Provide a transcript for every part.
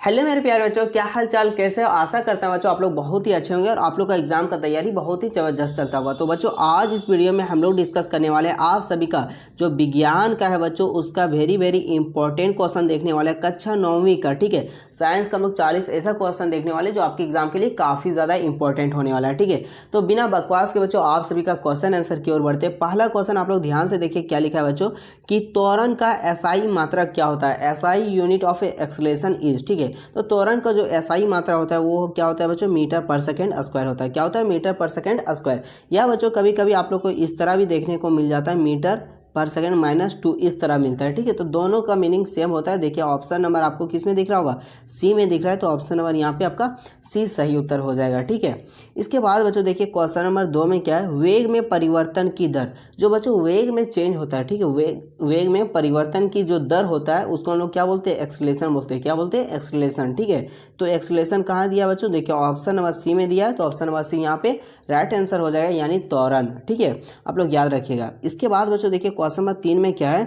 Hello मेरे प्यारे बच्चों, क्या हाल चाल, कैसे हो? आशा करता हूँ बच्चों आप लोग बहुत ही अच्छे होंगे और आप लोग का एग्जाम का तैयारी बहुत ही जबरदस्त चलता हुआ। तो बच्चों आज इस वीडियो में हम लोग डिस्कस करने वाले हैं आप सभी का जो विज्ञान का है बच्चों, उसका वेरी इंपॉर्टेंट क्वेश्चन देखने वाले हैं कक्षा 9वीं का। ठीक है, साइंस का हम लोग 40 ऐसा क्वेश्चन देखने वाले जो आपके एग्जाम के लिए काफ़ी ज़्यादा इंपॉर्टेंट होने वाला है। ठीक है, तो बिना बकवास के बच्चों आप सभी का क्वेश्चन आंसर की ओर बढ़ते हैं। पहला क्वेश्चन आप लोग ध्यान से देखिए क्या लिखा है बच्चों कि त्वरण का एसआई मात्रा क्या होता है। SI unit of acceleration is. ठीक है, तो त्वरण का जो एसआई मात्रा होता है वो क्या होता है बच्चों, मीटर पर सेकंड स्क्वायर होता है। क्या होता है? मीटर पर सेकंड स्क्वायर। या बच्चों कभी कभी आप लोग को इस तरह भी देखने को मिल जाता है, मीटर पर सेकंड -2 इस तरह मिलता है। ठीक है, तो दोनों का मीनिंग सेम होता है। देखिए ऑप्शन नंबर आपको किस में दिख रहा होगा, सी में दिख रहा है, तो ऑप्शन नंबर यहाँ पे आपका सी सही उत्तर हो जाएगा। ठीक है, इसके बाद बच्चों देखिए क्वेश्चन नंबर 2 में क्या है, वेग में परिवर्तन की दर। जो बच्चों वेग में चेंज होता है, ठीक है, वेग में परिवर्तन की जो दर होता है उसको हम लोग क्या बोलते हैं, एक्सेलरेशन बोलते हैं। क्या बोलते हैं? एक्सेलरेशन। ठीक है, तो एक्सेलरेशन कहाँ दिया बच्चों, देखिए ऑप्शन नंबर सी में दिया है, तो ऑप्शन नंबर सी यहाँ पे राइट आंसर हो जाएगा, यानी त्वरण। ठीक है, आप लोग याद रखिएगा। इसके बाद बच्चों देखिए क्वेश्चन नंबर 3 में क्या है,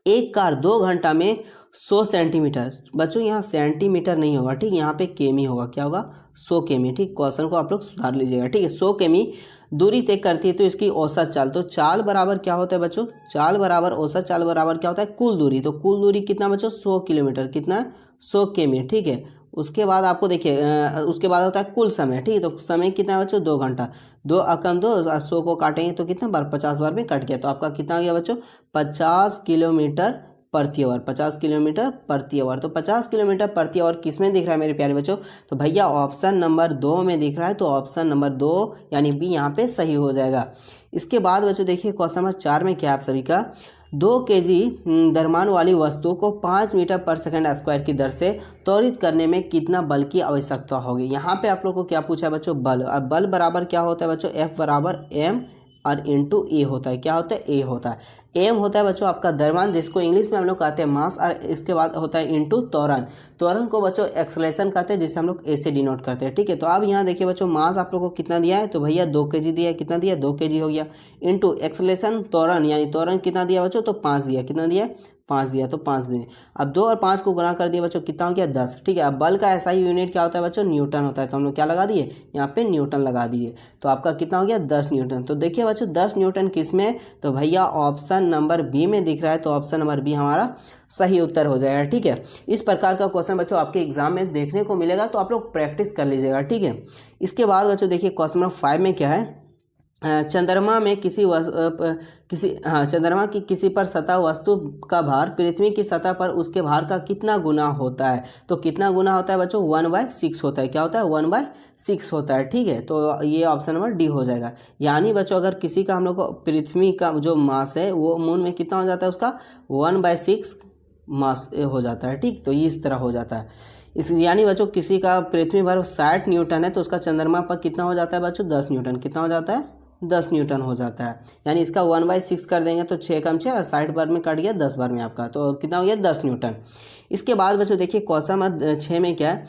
एक कार 2 घंटा में 100 सेंटीमीटर। बच्चों यहाँ सेंटीमीटर नहीं होगा, ठीक, यहाँ पे केमी होगा। क्या होगा? 100 केमी। ठीक, क्वेश्चन को आप लोग सुधार लीजिएगा। ठीक है, 100 केमी दूरी तय करती है तो इसकी औसत चाल, तो चाल बराबर क्या होता है बच्चों, चाल बराबर औसत चाल बराबर क्या होता है, कुल दूरी। तो कुल दूरी कितना बच्चों, 100 किलोमीटर। कितना है? 100 केमी। ठीक है, उसके बाद आपको देखिए उसके बाद होता है कुल समय। ठीक है, तो समय कितना है बच्चों, 2 घंटा। 2 अकम 2, 100 को काटेंगे तो कितना बार, 50 बार में कट गया, तो आपका कितना हो गया बच्चों, 50 किलोमीटर प्रति आवर। 50 किलोमीटर प्रति आवर। तो 50 किलोमीटर प्रति आवर किस में दिख रहा है मेरे प्यारे बच्चों, तो भैया ऑप्शन नंबर 2 में दिख रहा है, तो ऑप्शन नंबर 2 यानी बी यहाँ पे सही हो जाएगा। इसके बाद बच्चों देखिए क्वेश्चन नंबर 4 में क्या आप सभी का, 2 केजी द्रव्यमान वाली वस्तु को 5 मीटर पर सेकंड स्क्वायर की दर से त्वरित करने में कितना बल की आवश्यकता होगी। यहाँ पे आप लोग को क्या पूछा है बच्चों, बल। अब बल बराबर क्या होता है बच्चों, एफ बराबर एम और इंटू ए होता है। क्या होता है? ए होता है। एम होता है बच्चों आपका द्रव्यमान, जिसको इंग्लिश में हम लोग कहते हैं मास, और इसके बाद होता है इंटू त्वरण। त्वरण को बच्चों एक्सेलरेशन कहते हैं, जिसे हम लोग ए से डिनोट करते हैं। ठीक है, तो अब यहाँ देखिए बच्चों मास आप लोग को कितना दिया है, तो भैया 2 केजी दिया है। कितना दिया? 2 केजी हो गया। इंटू एक्सेलरेशन त्वरण, यानी त्वरण कितना दिया बच्चों, तो 5 दिया। कितना दिया? 5 दिया, तो 5 दिए। अब 2 और 5 को गुणा कर दिया बच्चों, कितना हो गया? 10। ठीक है, अब बल का ऐसा ही यूनिट क्या होता है बच्चों, न्यूटन होता है। तो हम लोग क्या लगा दिए, यहाँ पे न्यूटन लगा दिए, तो आपका कितना हो गया? 10 न्यूटन। तो देखिए बच्चों 10 न्यूटन किस में, तो भैया ऑप्शन नंबर बी में दिख रहा है, तो ऑप्शन नंबर बी हमारा सही उत्तर हो जाएगा। ठीक है, इस प्रकार का क्वेश्चन बच्चों आपके एग्जाम में देखने को मिलेगा, तो आप लोग प्रैक्टिस कर लीजिएगा। ठीक है, इसके बाद बच्चों देखिए क्वेश्चन नंबर 5 में क्या है, चंद्रमा में चंद्रमा की किसी पर सतह वस्तु का भार पृथ्वी की सतह पर उसके भार का कितना गुना होता है। तो कितना गुना होता है बच्चों, 1/6 होता है। क्या होता है? 1/6 होता है। ठीक है, तो ये ऑप्शन नंबर डी हो जाएगा। यानी बच्चों अगर किसी का हम लोग को पृथ्वी का जो मास है वो मून में कितना हो जाता है, उसका 1/6 मास हो जाता है। ठीक, तो ये इस तरह हो जाता है। इस यानी बच्चों किसी का पृथ्वी भर 60 न्यूटन है, तो उसका चंद्रमा पर कितना हो जाता है बच्चों, 10 न्यूटन। कितना हो जाता है? 10 न्यूटन हो जाता है। यानी इसका 1/6 कर देंगे तो 6 कम 6, 60 बार में कट गया 10 बार में आपका, तो कितना हो गया? 10 न्यूटन। इसके बाद बच्चों देखिए क्वेश्चन नंबर 6 में क्या है,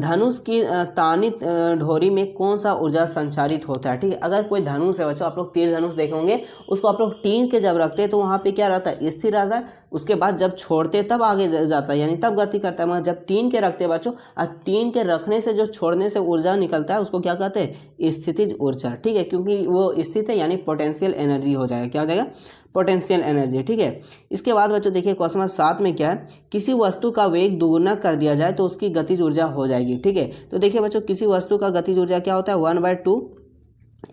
धनुष की तानित ढोरी में कौन सा ऊर्जा संचारित होता है। ठीक है, अगर कोई धनुष है बच्चों, आप लोग तीर धनुष देखे होंगे, उसको आप लोग टीन के जब रखते हैं तो वहाँ पे क्या रहता है, स्थिर रहता है। उसके बाद जब छोड़ते तब आगे जाता है, यानी तब गति करता है। मगर जब टीन के रखते हैं बच्चों, और टीन के रखने से जो छोड़ने से ऊर्जा निकलता है उसको क्या कहते हैं, स्थितिज ऊर्जा। ठीक है, क्योंकि वो स्थित है यानी पोटेंशियल एनर्जी हो जाएगा। क्या हो जाएगा? Potential energy. ठीक है, इसके बाद बच्चों देखिए क्वेश्चन नंबर 7 में क्या है, किसी वस्तु का वेग दोगुना कर दिया जाए तो उसकी गतिज ऊर्जा हो जाएगी। ठीक है, तो देखिए बच्चों किसी वस्तु का गतिज ऊर्जा क्या होता है, 1/2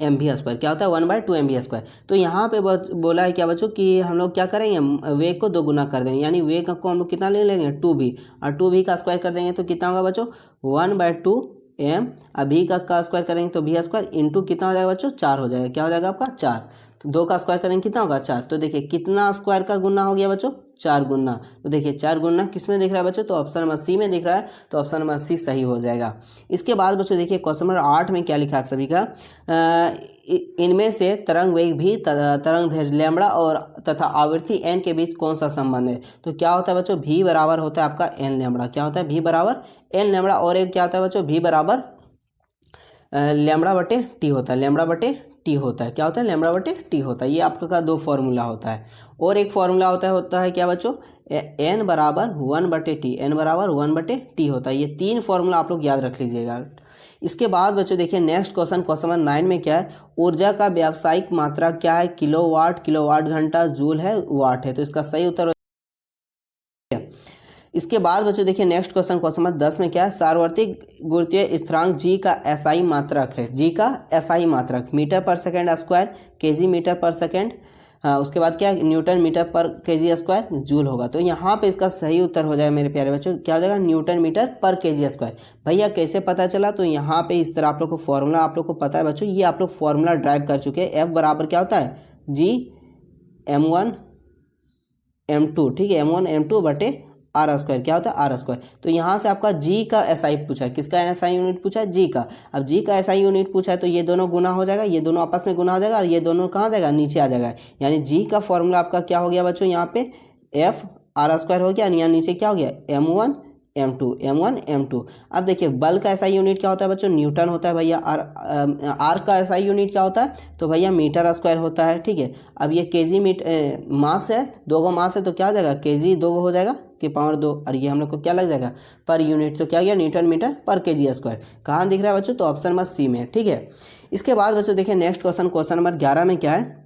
mv²। क्या होता है? 1/2 mv²। तो यहाँ पे बोला है क्या बच्चों कि हम लोग क्या करेंगे, वेग को 2 गुना कर देंगे, यानी वेग को हम लोग कितना ले लेंगे, 2v, और 2v का स्क्वायर कर देंगे तो कितना होगा बच्चों, 1/2 m। अभी का स्क्वायर करेंगे तो v² इंटू कितना हो जाएगा बच्चों, 4 हो जाएगा। क्या हो जाएगा आपका? 4। तो 2 का स्क्वायर करेंगे कितना होगा, 4। तो देखिए कितना स्क्वायर का गुना हो गया बच्चों, 4 गुना। तो देखिए 4 गुना किस में दिख रहा है बच्चों, तो ऑप्शन नंबर सी में दिख रहा है, तो ऑप्शन नंबर सी सही हो जाएगा। इसके बाद बच्चों देखिए क्वेश्चन नंबर 8 में क्या लिखा है आप सभी का, इनमें से तरंग वेग भी तरंग दैर्घ्य लैम्बडा और तथा आवृत्ति एन के बीच कौन सा संबंध है। तो क्या होता है बच्चों, भी बराबर होता है आपका एन लैम्बडा। क्या होता है? भी बराबर एन लैम्बडा। और एक क्या होता है बच्चों, भी बराबर लैम्बडा बटे टी होता है। लैम्बडा बटे टी होता है। क्या होता है? लैम्बडा बटे टी होता है। ये आपका दो फॉर्मूला होता है। और एक फॉर्मूला होता है क्या बच्चों? एन बराबर 1/t, एन बराबर 1/t होता है। ये तीन फॉर्मूला आप लोग याद रख लीजिएगा। इसके बाद बच्चों देखिए नेक्स्ट क्वेश्चन नंबर 9 में क्या है? ऊर्जा का व्यावसायिक मात्रा क्या है? किलोवाट, किलोवाट घंटा, जूल है, वाट है। तो इसका सही उत्तर। इसके बाद बच्चों देखिए नेक्स्ट क्वेश्चन नंबर 10 में क्या है? सार्वत्रिक गुरुत्वीय स्थिरांक जी का एसआई मात्रक है। जी का एसआई मात्रक मीटर पर सेकेंड स्क्वायर, केजी मीटर पर सेकेंड, उसके बाद क्या है? न्यूटन मीटर पर केजी स्क्वायर, जूल होगा। तो यहाँ पे इसका सही उत्तर हो जाएगा मेरे प्यारे बच्चों। क्या हो जाएगा? न्यूटन मीटर पर केजी स्क्वायर। भैया कैसे पता चला? तो यहाँ पे इस तरह आप लोग को फॉर्मूला आप लोग को पता है बच्चों। ये आप लोग फॉर्मूला ड्राइव कर चुके हैं। एफ बराबर क्या होता है? जी m1 m2, ठीक है, m1 m2 बटे आर स्क्वायर। क्या होता है? R square. तो यहाँ से आपका जी का एसआई पूछा है। किसका एसआई यूनिट पूछा है? जी का। अब जी का एसआई यूनिट पूछा है तो ये दोनों गुना हो जाएगा, ये दोनों आपस में गुना हो जाएगा और ये दोनों कहाँ जाएगा? नीचे आ जाएगा। यानी जी का फॉर्मूला आपका क्या हो गया बच्चों? यहाँ पे एफ आर स्क्वायर हो गया, यहाँ नीचे क्या हो गया? m1 m2। अब देखिए बल का एसआई यूनिट क्या होता है बच्चों? न्यूटन होता है भैया। आर का एसआई यूनिट क्या होता है? तो भैया मीटर स्क्वायर होता है, ठीक है। अब ये केजी मास है, दो गो मास है तो क्या हो जाएगा? केजी दो गो हो जाएगा कि पावर 2, और ये हम लोग को क्या लग जाएगा? Per unit. तो क्या हो गया? न्यूटन मीटर पर केजी स्क्वायर। कहाँ दिख रहा है बच्चों? तो ऑप्शन नंबर सी में, ठीक है। इसके बाद बच्चों देखिए नेक्स्ट क्वेश्चन नंबर 11 में क्या है?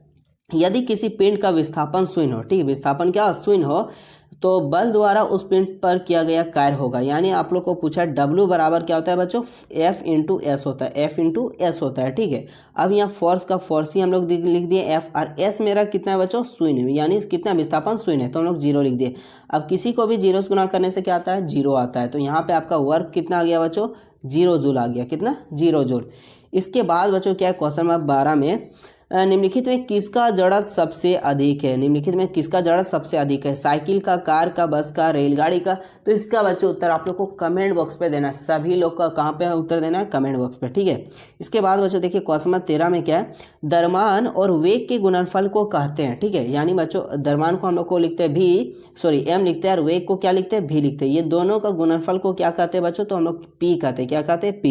यदि किसी पिंड का विस्थापन शून्य हो, ठीक है, विस्थापन क्या शून्य हो, तो बल द्वारा उस पिंड पर किया गया कार्य होगा। यानी आप लोग को पूछा W बराबर क्या होता है बच्चों? F इंटू एस होता है, F इंटू एस होता है, ठीक है। अब यहाँ फोर्स का फोर्स ही हम लोग लिख दिए F, और S मेरा कितना है बच्चों? शून्य, यानी कितना विस्थापन शून्य है, तो हम लोग 0 लिख दिए। अब किसी को भी 0 से गुना करने से क्या आता है? 0 आता है। तो यहाँ पे आपका वर्क कितना आ गया बच्चों? 0 जूल आ गया। कितना? 0 जूल। इसके बाद बच्चों क्या है? क्वेश्चन नंबर 12 में निम्नलिखित में किसका जड़त्व सबसे अधिक है? निम्नलिखित में किसका जड़त्व सबसे अधिक है? साइकिल का, कार का, बस का, रेलगाड़ी का? तो इसका बच्चों उत्तर आप लोग को कमेंट बॉक्स पे देना है। सभी लोग का कहाँ पे उत्तर देना है? कमेंट बॉक्स पे, ठीक है। इसके बाद बच्चों देखिए क्वेश्चन नंबर 13 में क्या है? द्रव्यमान और वेग के गुणनफल को कहते हैं, ठीक है। यानी बच्चों द्रव्यमान को हम लोग को लिखते हैं m लिखते हैं, और वेग को क्या लिखते हैं? v लिखते हैं। ये दोनों का गुणनफल को क्या कहते हैं बच्चों? तो हम लोग p कहते हैं। क्या कहते हैं?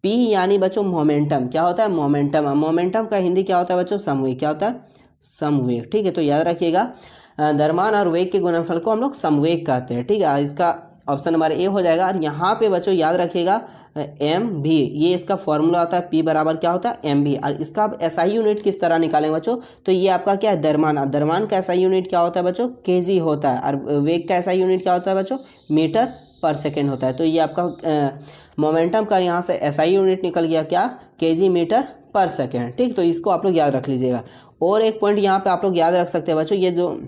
p यानी बच्चों मोमेंटम। क्या होता है? मोमेंटम। मोमेंटम का हिंदी क्या होता है बच्चों? समवेग। क्या होता है? समवेग, ठीक है। तो याद रखिएगा द्रव्यमान और वेग के गुणनफल को हम लोग समवेग कहते हैं, ठीक है। इसका ऑप्शन नंबर ए हो जाएगा। और यहाँ पे बच्चों याद रखिएगा mv, ये इसका फॉर्मूला होता है। p बराबर क्या होता है? mv। और इसका आप एसआई यूनिट किस तरह निकालेंगे बच्चों? तो ये आपका क्या है? द्रव्यमान। द्रव्यमान का एसआई यूनिट क्या होता है बच्चों? केजी होता है। और वेग का एसआई यूनिट क्या होता है बच्चों? मीटर पर सेकेंड होता है। तो ये आपका मोमेंटम का यहाँ से एसआई यूनिट निकल गया क्या? केजी मीटर पर सेकेंड, ठीक। तो इसको आप लोग याद रख लीजिएगा। और एक पॉइंट यहाँ पे आप लोग याद रख सकते हैं बच्चों, ये जो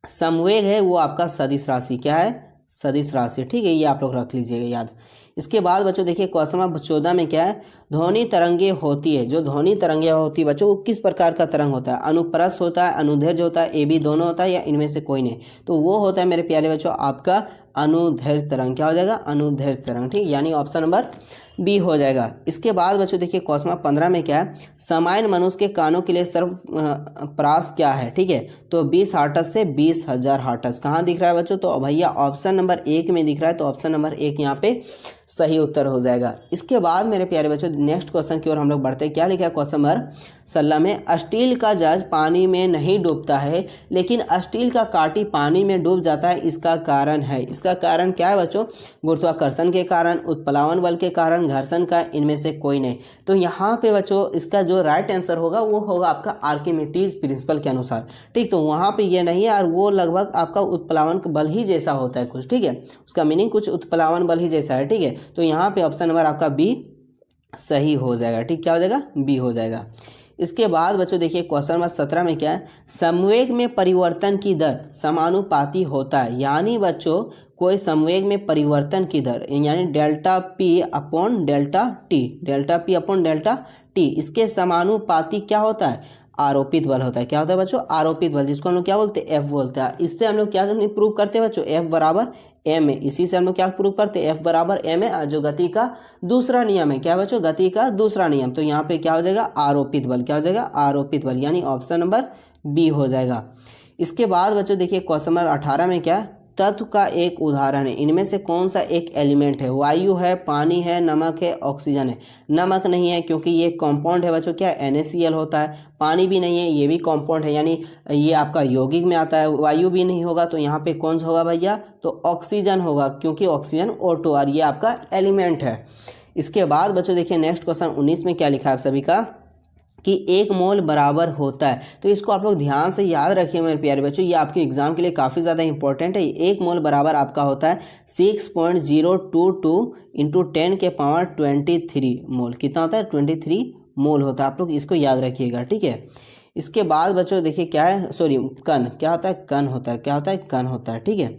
समवेग है वो आपका सदिश राशि। क्या है? सदिश राशि, ठीक है। ये आप लोग रख लीजिएगा याद। इसके बाद बच्चों देखिए क्वेश्चन नंबर 14 में क्या है? ध्वनि तरंगे होती है। जो ध्वनि तरंगे होती है बच्चों वो किस प्रकार का तरंग होता है? अनुप्रस्थ होता है, अनुदैर्ध्य होता है, AB दोनों होता है, या इनमें से कोई नहीं? तो वो होता है मेरे प्यारे बच्चों आपका अनुदैर्ध्य तरंग। क्या हो जाएगा? अनुदैर्ध्य तरंग, ठीक। यानी ऑप्शन नंबर बी हो जाएगा। इसके बाद बच्चों देखिए क्वेश्चन नंबर 15 में क्या है? सामान्य मनुष्य के कानों के लिए सर्वप्रास क्या है? ठीक है, तो 20 हर्ट्ज से 20,000 हर्ट्ज। कहाँ दिख रहा है बच्चों? तो भैया ऑप्शन नंबर 1 में दिख रहा है। तो ऑप्शन नंबर 1 यहाँ पे सही उत्तर हो जाएगा। इसके बाद मेरे प्यारे बच्चों नेक्स्ट क्वेश्चन की ओर हम लोग बढ़ते हैं। क्या लिखा है क्वेश्चन नंबर 16 में? स्टील का जज पानी में नहीं डूबता है, लेकिन स्टील का काठी पानी में डूब जाता है। इसका कारण है? इसका कारण क्या है बच्चों? गुरुत्वाकर्षण के कारण, उत्प्लावन बल के कारण, घर्षण का, इनमें से कोई नहीं। तो यहाँ पे बच्चों इसका जो राइट आंसर होगा वो होगा आपका आर्किमिडीज प्रिंसिपल के अनुसार, ठीक। तो वहाँ पे ये नहीं है, और वो लगभग आपका उत्प्लावन बल ही जैसा होता है कुछ, ठीक है। उसका मीनिंग कुछ उत्प्लावन बल ही जैसा है, ठीक है। तो यहाँ पे ऑप्शन नंबर आपका बी सही हो जाएगा, ठीक। क्या हो जाएगा? बी हो जाएगा। इसके बाद बच्चों देखिए क्वेश्चन नंबर 17 में क्या है? संवेग में परिवर्तन की दर समानुपाती होता है। यानी बच्चों कोई संवेग में परिवर्तन की दर यानी delta P upon delta T, delta P upon delta T, इसके समानुपाती क्या होता है? आरोपित बल होता है। क्या होता है बच्चों? आरोपित बल, जिसको हम लोग क्या बोलते हैं? एफ बोलते हैं। इससे हम लोग क्या प्रूव करते हैं बच्चों? एफ बराबर एम है। इसी से हम लोग क्या प्रूव करते हैं? एफ बराबर एम है, जो गति का दूसरा नियम है। क्या बच्चों? गति का दूसरा नियम। तो यहाँ पे क्या हो जाएगा? आरोपित बल। क्या हो जाएगा? आरोपित बल, यानी ऑप्शन नंबर बी हो जाएगा। इसके बाद बच्चों देखिए क्वेश्चन नंबर 18 में क्या है? तत्व का एक उदाहरण है। इनमें से कौन सा एक एलिमेंट है? वायु है, पानी है, नमक है, ऑक्सीजन है। नमक नहीं है क्योंकि ये कंपाउंड है बच्चों, क्या NaCl होता है। पानी भी नहीं है, ये भी कंपाउंड है यानी ये आपका यौगिक में आता है। वायु भी नहीं होगा तो यहाँ पे कौन सा होगा भैया? तो ऑक्सीजन होगा क्योंकि ऑक्सीजन O2 और ये आपका एलिमेंट है। इसके बाद बच्चों देखिए नेक्स्ट क्वेश्चन 19 में क्या लिखा है आप सभी का कि 1 मोल बराबर होता है। तो इसको आप लोग ध्यान से याद रखिए मेरे प्यारे बच्चों, ये आपके एग्जाम के लिए काफ़ी ज़्यादा इंपॉर्टेंट है। 1 मोल बराबर आपका होता है 6.022 इंटू 10 के पावर 23 मोल। कितना होता है? 23 मोल होता है। आप लोग इसको याद रखिएगा, ठीक है। इसके बाद बच्चों देखिए क्या है, सॉरी कण, क्या होता है? कण होता है। क्या होता है? कण होता है, ठीक है।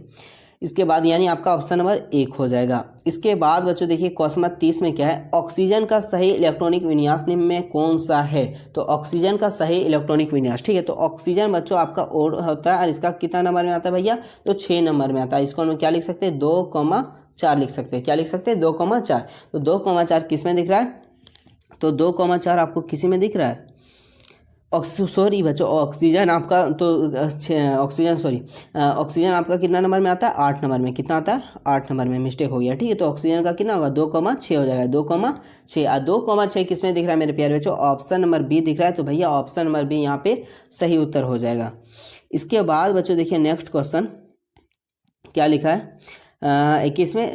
इसके बाद यानी आपका ऑप्शन नंबर 1 हो जाएगा। इसके बाद बच्चों देखिए क्वेश्चन नंबर 30 में क्या है? ऑक्सीजन का सही इलेक्ट्रॉनिक विन्यास निम्न में कौन सा है? तो ऑक्सीजन का सही इलेक्ट्रॉनिक विन्यास, ठीक है। तो ऑक्सीजन बच्चों आपका और होता है और इसका कितना नंबर में आता है भैया? तो 6 नंबर में आता है। इसको हम क्या लिख सकते हैं? 2,4 लिख सकते हैं। क्या लिख सकते हैं? 2,4। तो 2,4 किस में दिख रहा है? तो 2,4 आपको किसी में दिख रहा है? सॉरी बच्चों, ऑक्सीजन आपका तो ऑक्सीजन आपका कितना नंबर में आता है? 8 नंबर में। कितना आता है? 8 नंबर में, मिस्टेक हो गया, ठीक है। तो ऑक्सीजन का कितना होगा? 2,6 हो जाएगा। 2,6 और 2,6 किस में दिख रहा है मेरे प्यारे बच्चों? ऑप्शन नंबर बी दिख रहा है। तो भैया ऑप्शन नंबर बी यहाँ पे सही उत्तर हो जाएगा। इसके बाद बच्चों देखिए नेक्स्ट क्वेश्चन क्या लिखा है? 21 में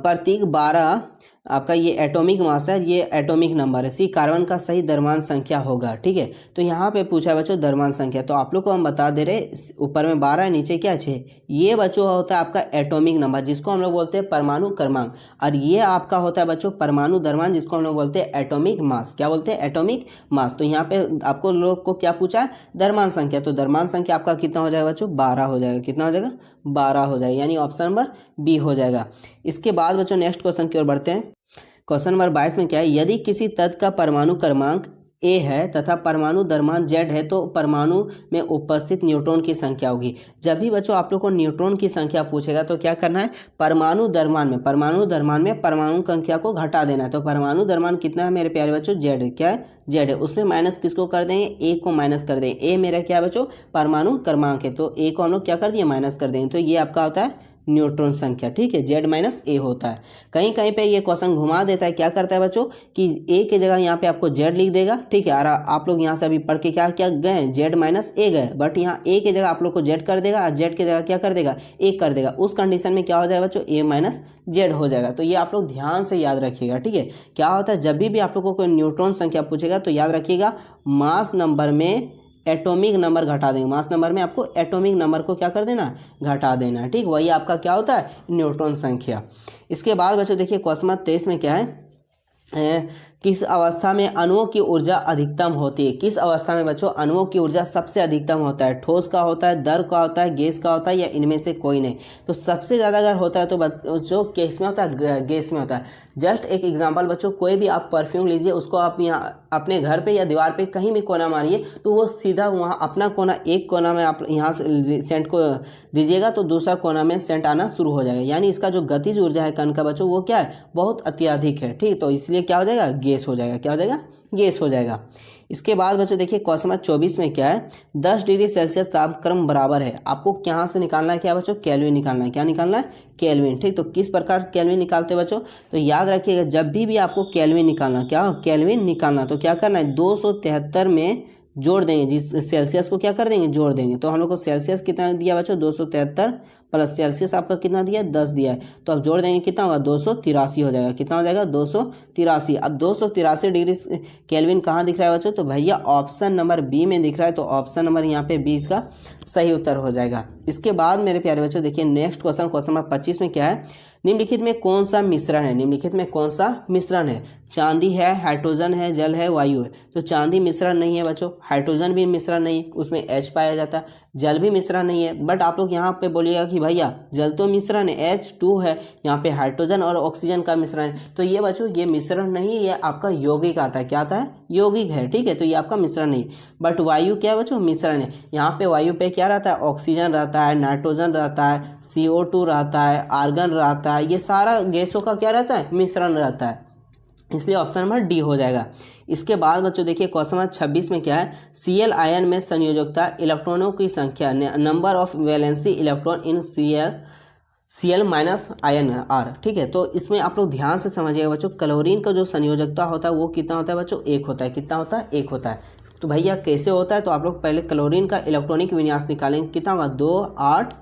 प्रतीक 12 आपका ये एटॉमिक मास है, ये एटॉमिक नंबर है। सी कार्बन का सही द्रव्यमान संख्या होगा, ठीक है। तो यहाँ पे पूछा है बच्चों द्रव्यमान संख्या, तो आप लोग को हम बता दे रहे ऊपर में 12 है, नीचे क्या 6। ये बच्चों होता है आपका एटॉमिक नंबर जिसको हम लोग बोलते हैं परमाणु क्रमांक, और ये आपका होता है बच्चों परमाणु द्रव्यमान जिसको हम लोग बोलते हैं एटॉमिक मास। क्या बोलते हैं? Atomic mass. तो यहाँ पे आपको लोग को क्या पूछा है? द्रव्यमान संख्या। तो द्रव्यमान संख्या आपका कितना हो जाएगा बच्चों? 12 हो जाएगा। कितना हो जाएगा? 12 हो जाएगा, यानी ऑप्शन नंबर बी हो जाएगा। इसके बाद बच्चों नेक्स्ट क्वेश्चन की ओर बढ़ते हैं। क्वेश्चन नंबर 22 में क्या है? यदि किसी तत्व का परमाणु क्रमांक A है तथा परमाणु द्रव्यमान Z है तो परमाणु में उपस्थित न्यूट्रॉन की संख्या होगी। जब भी बच्चों आप लोग को न्यूट्रॉन की संख्या पूछेगा तो क्या करना है? परमाणु द्रव्यमान में परमाणु संख्या को घटा देना है। तो परमाणु द्रव्यमान कितना है मेरे प्यारे बच्चों? Z। क्या है? Z है। उसमें माइनस किसको कर देंगे? A को माइनस कर देंगे। A मेरा क्या है बच्चों? परमाणु क्रमांक है, तो A को हम लोग क्या कर दिए? माइनस कर देंगे। तो ये आपका होता है न्यूट्रॉन संख्या, ठीक है। Z-A होता है। कहीं कहीं पे ये क्वेश्चन घुमा देता है। क्या करता है बच्चों कि A की जगह यहाँ पे आपको Z लिख देगा, ठीक है। और आप लोग यहाँ से अभी पढ़ के क्या क्या गए? Z-A गए, बट यहाँ A की जगह आप लोग को Z कर देगा और Z की जगह क्या कर देगा? A कर देगा। उस कंडीशन में क्या हो जाएगा बच्चों? A-Z हो जाएगा। तो ये आप लोग ध्यान से याद रखिएगा, ठीक है। क्या होता है जब भी आप लोगों को कोई न्यूट्रॉन संख्या पूछेगा तो याद रखिएगा मास नंबर में एटॉमिक नंबर घटा देंगे। मास नंबर में आपको एटॉमिक नंबर को क्या कर देना? घटा देना, ठीक। वही आपका क्या होता है? न्यूट्रॉन संख्या। इसके बाद बच्चों देखिए क्वेश्चन नंबर 23 में क्या है? किस अवस्था में अणुओं की ऊर्जा अधिकतम होती है? किस अवस्था में बच्चों अणुओं की ऊर्जा सबसे अधिकतम होता है? ठोस का होता है, द्रव का होता है, गैस का होता है, या इनमें से कोई नहीं? तो सबसे ज़्यादा अगर होता है तो बच्चों किस में होता है? गैस में होता है। जस्ट एक एग्जांपल बच्चों, कोई भी आप परफ्यूम लीजिए, उसको आप यहाँ अपने घर पे या दीवार पे कहीं भी कोना मारिए तो वो सीधा वहाँ अपना कोना, एक कोना में आप यहाँ से सेंट को दीजिएगा तो दूसरा कोना में सेंट आना शुरू हो जाएगा। यानी इसका जो गतिज ऊर्जा है कण का बच्चों वो क्या है? बहुत अत्यधिक है, ठीक। तो इसलिए क्या हो जाएगा? गैस हो जाएगा। क्या हो जाएगा? गैस हो जाएगा। इसके बाद बच्चों देखिए क्वेश्चन नंबर 24 में क्या है? 10 डिग्री सेल्सियस तापक्रम बराबर है। आपको यहाँ से निकालना है क्या बच्चों? केल्विन निकालना है। क्या निकालना है? केल्विन, ठीक। तो किस प्रकार केल्विन निकालते हैं बच्चों? तो याद रखिएगा जब भी आपको केल्विन निकालना, क्या केल्विन निकालना, तो क्या करना है? 273 में जोड़ देंगे, जिस सेल्सियस को क्या कर देंगे? जोड़ देंगे। तो हम लोग को सेल्सियस कितना दिया बच्चों? 273 प्लस सेल्सियस आपका कितना दिया है? 10 दिया है। तो अब जोड़ देंगे कितना होगा? 283 हो जाएगा। कितना हो जाएगा? 283। अब 283 डिग्री केल्विन कहाँ दिख रहा है बच्चों? तो भैया ऑप्शन नंबर बी में दिख रहा है। तो ऑप्शन नंबर यहाँ पे 20 का सही उत्तर हो जाएगा। इसके बाद मेरे प्यारे बच्चों देखिए नेक्स्ट क्वेश्चन नंबर 25 में क्या है? निम्नलिखित में कौन सा मिश्रण है? निम्नलिखित में कौन सा मिश्रण है? चांदी है, हाइड्रोजन है, जल है, वायु है। तो चांदी मिश्रण नहीं है बच्चों, हाइड्रोजन भी मिश्रण नहीं, उसमें H पाया जाता है, जल भी मिश्रण नहीं है। बट आप लोग यहाँ पे बोलिएगा कि भैया जल तो मिश्रण है, H2 है, यहाँ पे हाइड्रोजन और ऑक्सीजन का मिश्रण है। तो ये बच्चों ये मिश्रण नहीं, ये आपका यौगिक आता है। क्या आता है? यौगिक है, ठीक है। तो ये आपका मिश्रण नहीं। बट वायु क्या है बच्चों? मिश्रण है। यहाँ पे वायु पे क्या रहता है? ऑक्सीजन रहता है, नाइट्रोजन रहता है, CO2 रहता है, आर्गन रहता है। ये सारा गैसों का क्या रहता है? मिश्रण रहता है। इसलिए ऑप्शन नंबर डी हो जाएगा। इसके बाद बच्चों देखिए क्वेश्चन नंबर 26 में क्या है, Cl आयन में संयोजकता इलेक्ट्रॉनों की संख्या, number of valency electron in Cl minus ion are. ठीक है, तो इसमें आप लोग ध्यान से समझिएगा बच्चों, क्लोरीन का जो संयोजकता होता है वो कितना होता है बच्चों, 1 होता है। कितना होता है, 1 होता है। तो भैया कैसे होता है, तो आप लोग पहले क्लोरीन का इलेक्ट्रॉनिक विन्यास निकालेंगे, कितना होगा, 2 8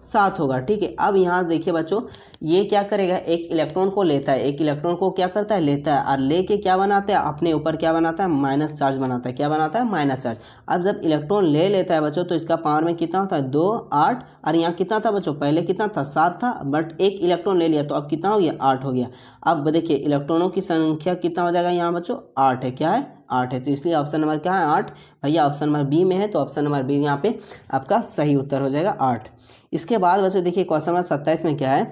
7 होगा। ठीक है, अब यहाँ देखिए बच्चों, ये क्या करेगा, एक इलेक्ट्रॉन को लेता है, एक इलेक्ट्रॉन को क्या करता है, लेता है, और लेके क्या बनाता है, अपने ऊपर क्या बनाता है, माइनस चार्ज बनाता है। क्या बनाता है, माइनस चार्ज। अब जब इलेक्ट्रॉन ले लेता है बच्चों, तो इसका पावर में कितना होता है, 2 8, और यहाँ कितना था बच्चों, पहले कितना था, 7 था, बट एक इलेक्ट्रॉन ले लिया तो अब कितना हो गया, 8 हो गया। अब देखिए इलेक्ट्रॉनों की संख्या कितना हो जाएगा यहाँ बच्चों, 8 है। क्या है, 8 है। तो इसलिए ऑप्शन नंबर क्या है, 8। भैया ऑप्शन नंबर बी में है, तो ऑप्शन नंबर बी यहाँ पे आपका सही उत्तर हो जाएगा, 8। इसके बाद बच्चों देखिए क्वेश्चन नंबर 27 में क्या है,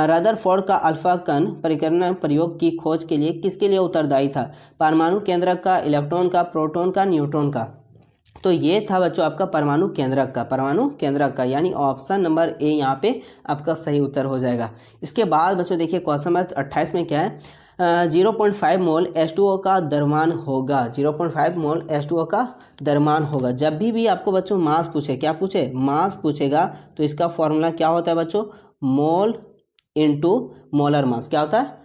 रदरफोर्ड का अल्फा कण परिकर्ण प्रयोग की खोज के लिए किसके लिए उत्तरदायी था, परमाणु केंद्रक का, इलेक्ट्रॉन का, प्रोटॉन का, न्यूट्रॉन का। तो ये था बच्चों आपका परमाणु केंद्रक का, परमाणु केंद्रक का, यानी ऑप्शन नंबर ए यहाँ पे आपका सही उत्तर हो जाएगा। इसके बाद बच्चों देखिए क्वेश्चन नंबर 28 में क्या है, 0.5 मोल H2O का द्रव्यमान होगा, 0.5 मोल H2O का द्रव्यमान होगा। जब भी आपको बच्चों मास पूछे, क्या पूछे, मास पूछेगा, तो इसका फॉर्मूला क्या होता है बच्चों, मोल इंटू मोलर मास। क्या होता है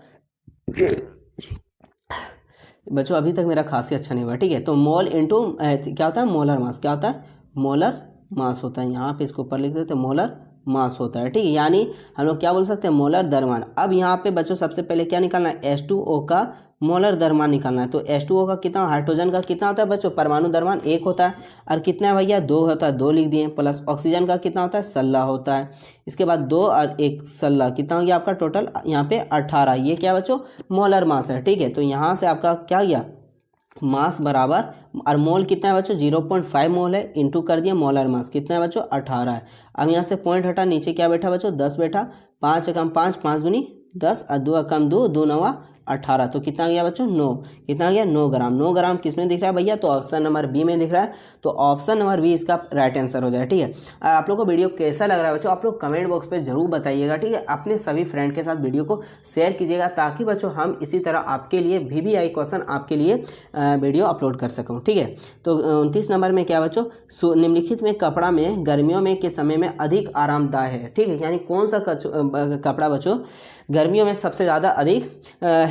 बच्चों, अभी तक मेरा खांसी अच्छा नहीं हुआ। ठीक है, तो मोल इंटू क्या होता है, मोलर मास। क्या होता है, मोलर मास होता है। यहाँ पे इसको ऊपर लिख देते हैं, मोलर मास होता है। ठीक है, यानी हम लोग क्या बोल सकते हैं, मोलर द्रव्यमान। अब यहाँ पे बच्चों सबसे पहले क्या निकालना है, H2O का मोलर द्रव्यमान निकालना है। तो H2O का कितना, हाइड्रोजन का कितना होता है बच्चों, परमाणु द्रव्यमान 1 होता है, और कितना है भैया, 2 होता है, 2 लिख दिए, प्लस ऑक्सीजन का कितना होता है, 16 होता है। इसके बाद 2 और 1 16, कितना हो गया आपका टोटल यहाँ पे 18। ये क्या बच्चों, मोलर मास है। ठीक है, तो यहाँ से आपका क्या गया, मास बराबर, और मोल कितना है बच्चों, 0.5 मोल है, इंटू कर दिया मोलर मास, कितना है बच्चों, 18 है। अब यहाँ से पॉइंट हटा, नीचे क्या बैठा बच्चों, 10 बैठा, 5 कम 5, 5 दूनी 10, और 2 कम 2, 2 9 18। तो कितना गया बच्चों, 9। कितना गया, 9 ग्राम। 9 ग्राम किस में दिख रहा है भैया, तो ऑप्शन नंबर बी में दिख रहा है। तो ऑप्शन नंबर बी इसका राइट आंसर हो जाए। ठीक है, और आप लोग को वीडियो कैसा लग रहा है बच्चों, आप लोग कमेंट बॉक्स पे जरूर बताइएगा। ठीक है, अपने सभी फ्रेंड के साथ वीडियो को शेयर कीजिएगा, ताकि बच्चों हम इसी तरह आपके लिए VVI क्वेश्चन आपके लिए वीडियो अपलोड कर सकूँ। ठीक है, तो 29 नंबर में क्या बच्चों, निम्नलिखित में कपड़ा में गर्मियों में के समय में अधिक आरामदायक है। ठीक है, यानी कौन सा कपड़ा बच्चों गर्मियों में सबसे ज़्यादा अधिक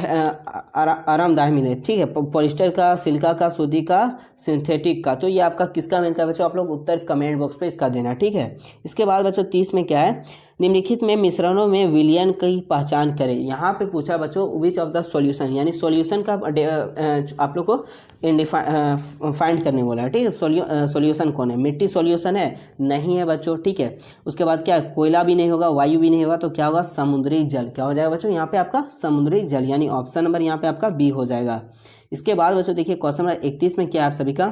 आरामदायक मिले। ठीक है, पॉलिस्टर का, सिल्का का, सूती का, सिंथेटिक का। तो ये आपका किसका मिलता है बच्चों, आप लोग उत्तर कमेंट बॉक्स पे इसका देना। ठीक है, इसके बाद बच्चों 30 में क्या है, निम्नलिखित में मिश्रणों में विलयन की पहचान करें। यहाँ पे पूछा बच्चों विच ऑफ द सॉल्यूशन, यानी सॉल्यूशन का आप लोग को फाइंड करने बोला है। ठीक है, सॉल्यूशन कौन है, मिट्टी सॉल्यूशन है, नहीं है बच्चों। ठीक है, उसके बाद क्या है, कोयला भी नहीं होगा, वायु भी नहीं होगा, तो क्या होगा, समुद्री जल। क्या हो जाएगा बच्चों, यहाँ पे आपका समुद्री जल, यानी ऑप्शन नंबर यहाँ पे आपका बी हो जाएगा। इसके बाद बच्चों देखिए क्वेश्चन नंबर 31 में क्या है आप सभी का,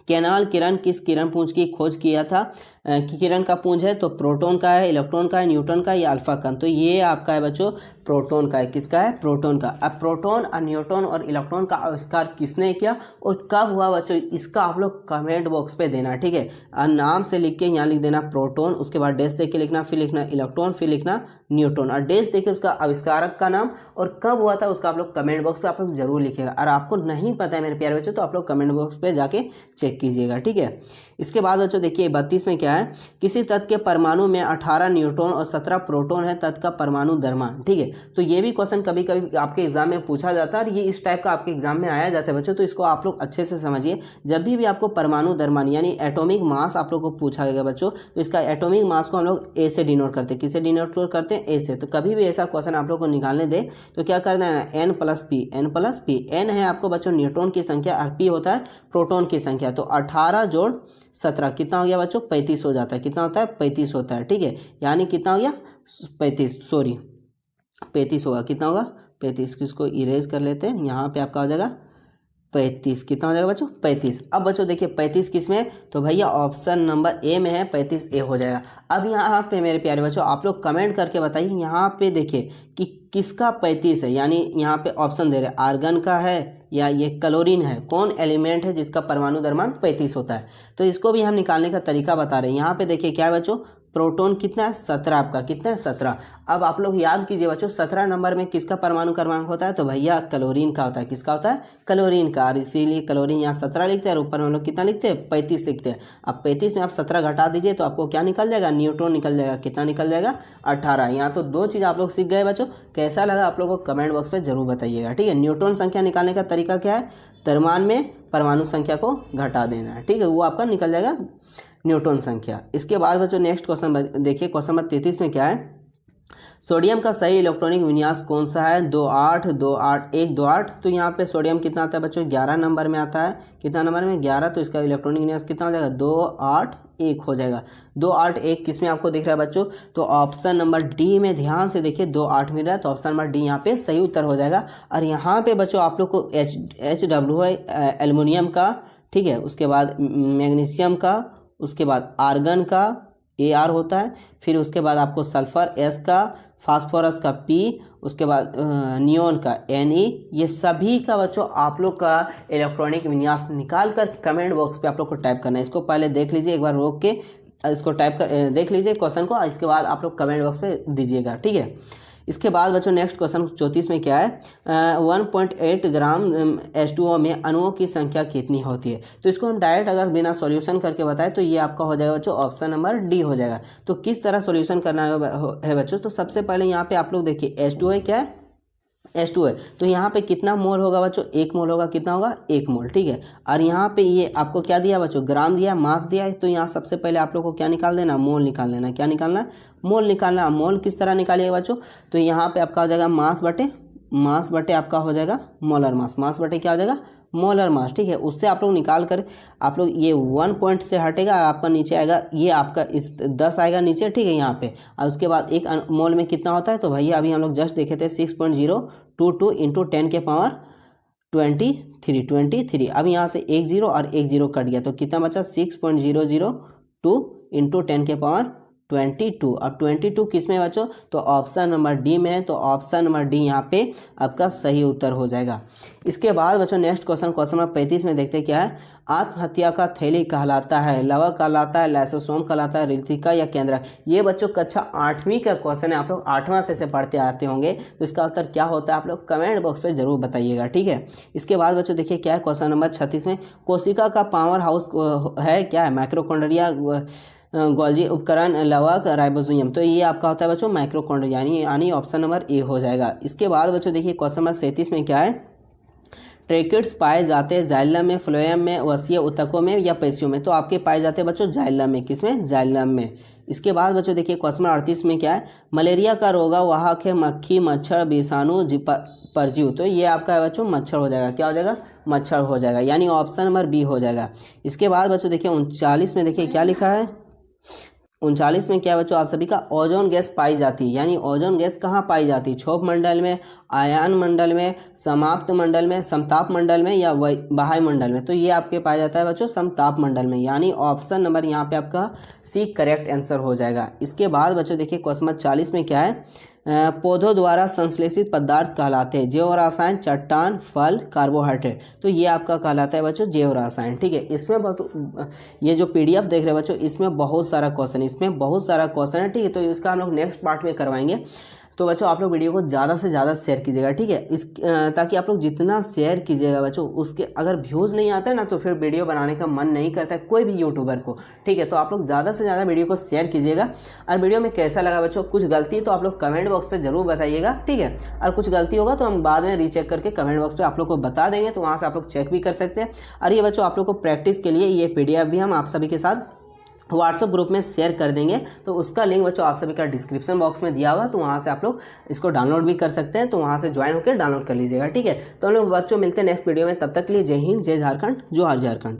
कैनाल किरण किस किरण पुंज की खोज किया था, कि किरण का पुंज है, तो प्रोटॉन का है, इलेक्ट्रॉन का है, न्यूट्रॉन का है, या अल्फा कण। तो ये आपका है बच्चों प्रोटॉन का है। किसका है, प्रोटॉन का। अब प्रोटॉन और न्यूट्रॉन और इलेक्ट्रॉन का आविष्कार किसने किया और कब हुआ बच्चों, इसका आप लोग कमेंट बॉक्स पे देना। ठीक है, और नाम से लिख के यहाँ लिख देना प्रोटॉन, उसके बाद डैश दे के लिखना, फिर लिखना इलेक्ट्रॉन, फिर लिखना न्यूट्रॉन, और डैश देके उसका आविष्कारक का नाम और कब हुआ था उसका आप लोग कमेंट बॉक्स पे आप लोग जरूर लिखिएगा। और आपको नहीं पता है मेरे प्यारे बच्चों, तो आप लोग कमेंट बॉक्स पे जाके चेक कीजिएगा। ठीक है, इसके बाद बच्चों देखिए 32 में क्या है, किसी तत्व के परमाणु में 18 न्यूट्रॉन और 17 प्रोटॉन है, तत्व का परमाणु द्रव्यमान। ठीक है, तो ये भी क्वेश्चन कभी कभी आपके एग्जाम में पूछा जाता है, और ये इस टाइप का आपके एग्जाम में आया जाता है बच्चों। तो इसको आप लोग अच्छे से समझिए, जब भी आपको परमाणु द्रव्यमान यानी एटॉमिक मास आप लोग को पूछा गया बच्चों, तो इसका एटॉमिक मास को हम लोग ए से डिनोट करते हैं। किससे डिनोट करते हैं, ए से। तो कभी भी ऐसा क्वेश्चन आप लोग को निकालने दे तो क्या कर देना, n plus P, n plus P. n है आपको बच्चों न्यूट्रॉन की संख्या, और p होता है प्रोटॉन की संख्या। तो 18 जोड़ 17 कितना हो गया बच्चों, 35 हो जाता है। कितना होता है, 35 होता है। ठीक है, यानी कितना हो गया, 35 होगा। कितना होगा, 35। किसको इरेज कर लेते हैं, यहाँ पे आपका हो जाएगा 35। कितना हो जाएगा बच्चों, 35। अब बच्चों देखिए 35 किस में, तो भैया ऑप्शन नंबर ए में है, 35 ए हो जाएगा। अब यहाँ पे मेरे प्यारे बच्चों आप लोग कमेंट करके बताइए, यहाँ पे देखिए कि किसका 35 है, यानी यहाँ पे ऑप्शन दे रहे आर्गन का है या ये क्लोरीन है, कौन एलिमेंट है जिसका परमाणु द्रव्यमान 35 होता है। तो इसको भी हम निकालने का तरीका बता रहे हैं। यहाँ पे देखिए क्या है बच्चों, प्रोटॉन कितना है 17 आपका, कितना है 17। अब आप लोग याद कीजिए बच्चों 17 नंबर में किसका परमाणु क्रमांक होता है, तो भैया क्लोरीन का होता है। किसका होता है, क्लोरीन का, और इसीलिए क्लोरीन यहाँ 17 लिखते हैं और ऊपर में हम लोग कितना लिखते हैं 35 लिखते हैं। अब 35 में आप 17 घटा दीजिए तो आपको क्या निकल जाएगा, न्यूट्रॉन निकल जाएगा। कितना निकल जाएगा 18। यहाँ तो 2 चीज़ आप लोग सीख गए बच्चों। कैसा लगा आप लोगों को कमेंट बॉक्स में जरूर बताइएगा, ठीक है। न्यूट्रॉन संख्या निकालने का तरीका क्या है, द्रव्यमान में परमाणु संख्या को घटा देना है, ठीक है, वो आपका निकल जाएगा न्यूट्रॉन संख्या। इसके बाद बच्चों नेक्स्ट क्वेश्चन देखिए, क्वेश्चन नंबर 33 में क्या है, सोडियम का सही इलेक्ट्रॉनिक विन्यास कौन सा है, 2 8 2 8 1 2 8। तो यहाँ पे सोडियम कितना आता है बच्चों, 11 नंबर में आता है। कितना नंबर में, 11। तो इसका इलेक्ट्रॉनिक विन्यास कितना हो जाएगा, 2 8 1 हो जाएगा। 2 8 1 किस में आपको दिख रहा है बच्चों, तो ऑप्शन नंबर डी में ध्यान से देखिए 2 8 मिल रहा है, तो ऑप्शन नंबर डी यहाँ पे सही उत्तर हो जाएगा। और यहाँ पे बच्चों आप लोग को HW है एल्युमिनियम का, ठीक है, उसके बाद मैग्नीशियम का, उसके बाद आर्गन का AR होता है, फिर उसके बाद आपको सल्फर S का, फास्फोरस का P, उसके बाद नियोन का Ne। ये सभी का बच्चों आप लोग का इलेक्ट्रॉनिक विन्यास निकाल कर कमेंट बॉक्स पे आप लोग को टाइप करना है। इसको पहले देख लीजिए, एक बार रोक के इसको टाइप कर देख लीजिए क्वेश्चन को, इसके बाद आप लोग कमेंट बॉक्स पे दीजिएगा, ठीक है। इसके बाद बच्चों नेक्स्ट क्वेश्चन 34 में क्या है, 1.8 ग्राम H2O में अणुओं की संख्या कितनी होती है। तो इसको हम डायरेक्ट अगर बिना सॉल्यूशन करके बताएं तो ये आपका हो जाएगा बच्चों ऑप्शन नंबर डी हो जाएगा। तो किस तरह सॉल्यूशन करना है बच्चों, तो सबसे पहले यहाँ पे आप लोग देखिए H2O है, क्या है H2 है, तो यहाँ पे कितना मोल होगा बच्चों, 1 मोल होगा। कितना होगा, 1 मोल, ठीक है। और यहाँ पे ये आपको क्या दिया बच्चों, ग्राम दिया, मास दिया है। तो यहाँ सबसे पहले आप लोग को क्या निकाल देना, मोल निकाल लेना। क्या निकालना है, मोल निकालना। मोल किस तरह निकालिएगा बच्चों, तो यहाँ पे आपका हो जाएगा मास बटे आपका हो जाएगा मोलर मास। मास बटे क्या हो जाएगा, मोलर मास, ठीक है। उससे आप लोग निकाल कर आप लोग ये 1 पॉइंट से हटेगा और आपका नीचे आएगा, ये आपका इस 10 आएगा नीचे, ठीक है, यहाँ पे। और उसके बाद 1 मोल में कितना होता है, तो भैया अभी हम लोग जस्ट देखे थे 6.022 इंटू 10 के पावर 23। अब यहाँ से 1 0 और 1 0 कट गया, तो कितना बचा 6.002 इंटू 10 के पावर 22। अब 22 किस में बच्चों, तो ऑप्शन नंबर डी में है। तो ऑप्शन नंबर डी यहाँ पे आपका सही उत्तर हो जाएगा। इसके बाद बच्चों नेक्स्ट क्वेश्चन नंबर 35 में देखते क्या है, आत्महत्या का थैली कहलाता है, लवक कहलाता है, लाइसोसोम कहलाता है, रिक्तिका या केंद्रक। ये बच्चों कक्षा 8वीं का क्वेश्चन है, आप लोग 8वां से पढ़ते आते होंगे। तो इसका उत्तर क्या होता है आप लोग कमेंट बॉक्स पे जरूर बताइएगा, ठीक है। इसके बाद बच्चों देखिए क्या है, क्वेश्चन नंबर 36 में कोशिका का पावर हाउस है, क्या है, माइक्रोकॉन्ड्रिया, गोल्जी उपकरण, लवक, राइबोसोम। तो ये आपका होता है बच्चों माइक्रोकॉन्ड्रिया, यानी ऑप्शन नंबर ए हो जाएगा। इसके बाद बच्चों देखिए क्वेश्चन नंबर 37 में क्या है, ट्रेकिड्स पाए जाते हैं जाइलम में, फ्लोएम में, वसीय ऊतकों में या पेशियों में। तो आपके पाए जाते हैं बच्चों जाइलम में। किसमें, जाइलम में। इसके बाद बच्चों देखिए क्वेश्चन नंबर 38 में क्या है, मलेरिया का रोगावाहक है मक्खी, मच्छर, विषाणु, परजीव। तो ये आपका है बच्चों मच्छर हो जाएगा। क्या हो जाएगा, मच्छर हो जाएगा, यानी ऑप्शन नंबर बी हो जाएगा। इसके बाद बच्चों देखिए 39 में देखिए क्या लिखा है, 39 में क्या है बच्चों आप सभी का, ओजोन गैस पाई जाती है। यानी ओजोन गैस कहाँ पाई जाती है, क्षोभ मंडल में, आयन मंडल में, समाप्त मंडल में, समताप मंडल में या बाह्य मंडल में। तो ये आपके पाया जाता है बच्चों समताप मंडल में, यानी ऑप्शन नंबर यहाँ पे आपका सी करेक्ट आंसर हो जाएगा। इसके बाद बच्चों देखिए क्वेश्चन नंबर 40 में क्या है, पौधों द्वारा संश्लेषित पदार्थ कहलाते हैं जैव रसायन, चट्टान, फल, कार्बोहाइड्रेट। तो ये आपका कहलाता है बच्चों जैव रसायन, ठीक है। इसमें ये जो PDF देख रहे हैं बच्चों, इसमें बहुत सारा क्वेश्चन है, ठीक है। तो इसका हम लोग नेक्स्ट पार्ट में करवाएंगे। तो बच्चों आप लोग वीडियो को ज़्यादा से ज़्यादा शेयर कीजिएगा, ठीक है। ताकि आप लोग जितना शेयर कीजिएगा बच्चों, उसके अगर व्यूज़ नहीं आते ना तो फिर वीडियो बनाने का मन नहीं करता है कोई भी यूट्यूबर को, ठीक है। तो आप लोग ज़्यादा से ज़्यादा वीडियो को शेयर कीजिएगा। और वीडियो में कैसा लगा बच्चों, कुछ गलती तो आप लोग कमेंट बॉक्स पर जरूर बताइएगा, ठीक है। और कुछ गलती होगा तो हम बाद में रीचेक करके कमेंट बॉक्स पर आप लोग को बता देंगे, तो वहाँ से आप लोग चेक भी कर सकते हैं। और ये बच्चों आप लोग को प्रैक्टिस के लिए ये PDF भी हम आप सभी के साथ व्हाट्सएप ग्रुप में शेयर कर देंगे। तो उसका लिंक बच्चों आप सभी का डिस्क्रिप्शन बॉक्स में दिया होगा, तो वहाँ से आप लोग इसको डाउनलोड भी कर सकते हैं। तो वहाँ से ज्वाइन होकर डाउनलोड कर लीजिएगा, ठीक है। तो हम लोग बच्चों मिलते हैं नेक्स्ट वीडियो में, तब तक के लिए जय हिंद, जय झारखंड, जोहार झारखंड।